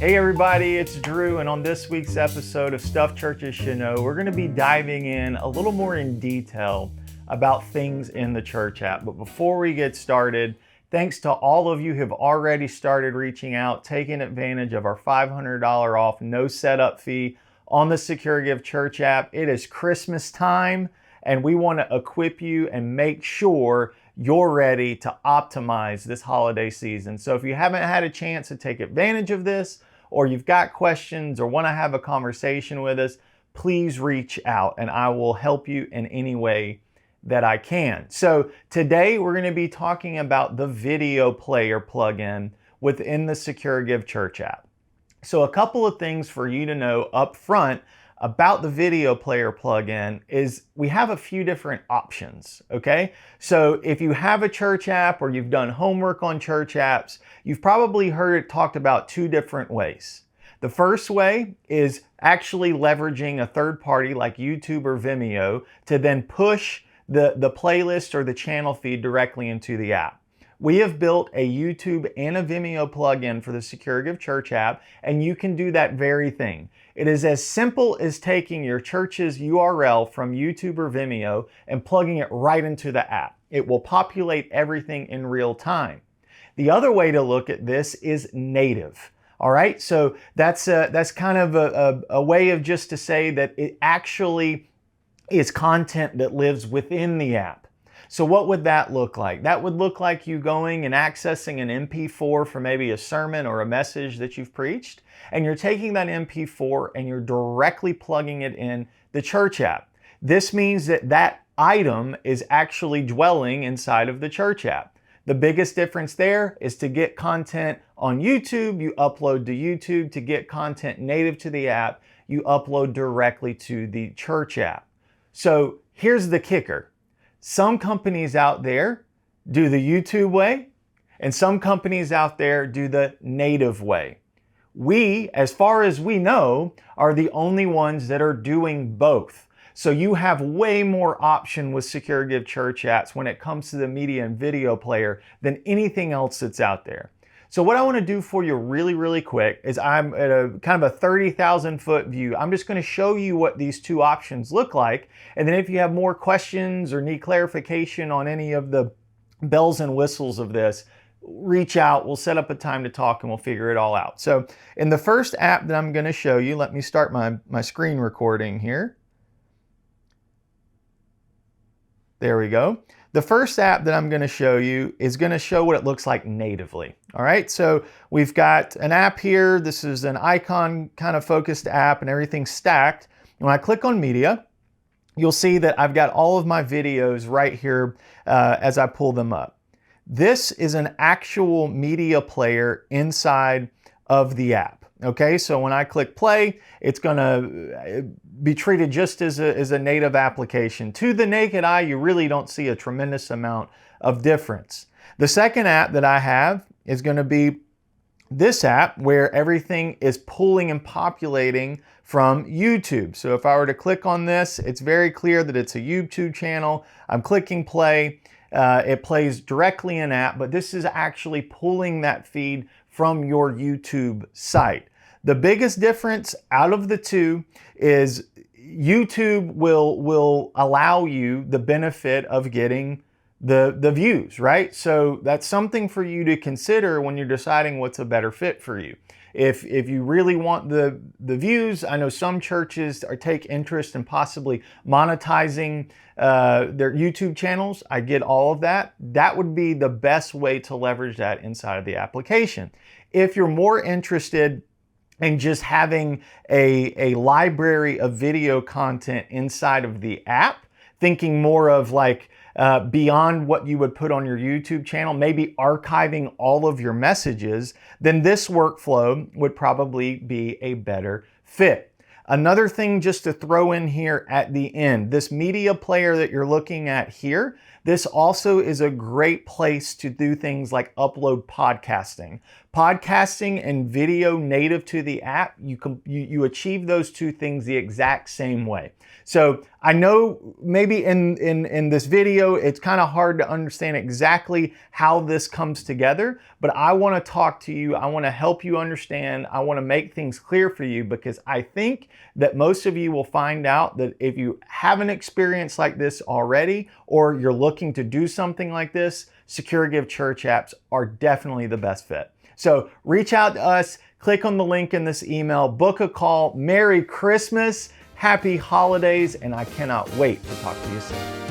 Hey everybody, it's Drew, and on this week's episode of Stuff Churches Should Know, we're going to be diving in a little more in detail about things in the Church app. But before we get started, thanks to all of you who have already started reaching out, taking advantage of our $500 off no setup fee on the SecureGive Church app. It is Christmas time, and we want to equip you and make sure you're ready to optimize this holiday season. So if you haven't had a chance to take advantage of this, or you've got questions or want to have a conversation with us, please reach out and I will help you in any way that I can. So today we're going to be talking about the video player plugin within the SecureGive Church app. So a couple of things for you to know up front about the video player plugin is we have a few different options, okay? So if you have a church app or you've done homework on church apps, you've probably heard it talked about two different ways. The first way is actually leveraging a third party like YouTube or Vimeo to then push the playlist or the channel feed directly into the app. We have built a YouTube and a Vimeo plugin for the SecureGive Church app, and you can do that very thing. It is as simple as taking your church's URL from YouTube or Vimeo and plugging it right into the app. It will populate everything in real time. The other way to look at this is native. All right, so that's kind of a way of just to say that it actually is content that lives within the app. So what would that look like? That would look like you going and accessing an MP4 for maybe a sermon or a message that you've preached, and you're taking that MP4 and you're directly plugging it in the church app. This means that that item is actually dwelling inside of the church app. The biggest difference there is to get content on YouTube, you upload to YouTube. To get content native to the app, you upload directly to the church app. So here's the kicker. Some companies out there do the YouTube way, and some companies out there do the native way. We, as far as we know, are the only ones that are doing both. So you have way more option with SecureGive Church apps when it comes to the media and video player than anything else that's out there. So what I want to do for you really quick is I'm at a kind of a 30,000 foot view. I'm just going to show you what these two options look like. And then if you have more questions or need clarification on any of the bells and whistles of this, reach out. We'll set up a time to talk and we'll figure it all out. So in the first app that I'm going to show you, let me start my screen recording here. There we go. The first app that I'm going to show you is going to show what it looks like natively. All right, so we've got an app here. This is an icon kind of focused app and everything's stacked. When I click on media, you'll see that I've got all of my videos right here as I pull them up. This is an actual media player inside of the app. Okay, so when I click play, it's going to be treated just as a native application. To the naked eye, you really don't see a tremendous amount of difference. The second app that I have is going to be this app where everything is pulling and populating from YouTube. So if I were to click on this, it's very clear that it's a YouTube channel. I'm clicking play. It plays directly in app, but this is actually pulling that feed from your YouTube site. The biggest difference out of the two is YouTube will allow you the benefit of getting the views, right? So that's something for you to consider when you're deciding what's a better fit for you. If you really want the views, I know some churches take interest in possibly monetizing their YouTube channels. I get all of that. That would be the best way to leverage that inside of the application. If you're more interested in just having a library of video content inside of the app, thinking more of like beyond what you would put on your YouTube channel, maybe archiving all of your messages, then this workflow would probably be a better fit. Another thing just to throw in here at the end, this media player that you're looking at here, This also is a great place to do things like upload podcasting. Podcasting and video native to the app, you achieve those two things the exact same way. So I know maybe in this video, it's kind of hard to understand exactly how this comes together, but I want to talk to you. I want to help you understand. I want to make things clear for you, because I think that most of you will find out that if you have an experience like this already, or you're looking to do something like this, SecureGive Church apps are definitely the best fit. So reach out to us, click on the link in this email, book a call. Merry Christmas, Happy Holidays, and I cannot wait to talk to you soon.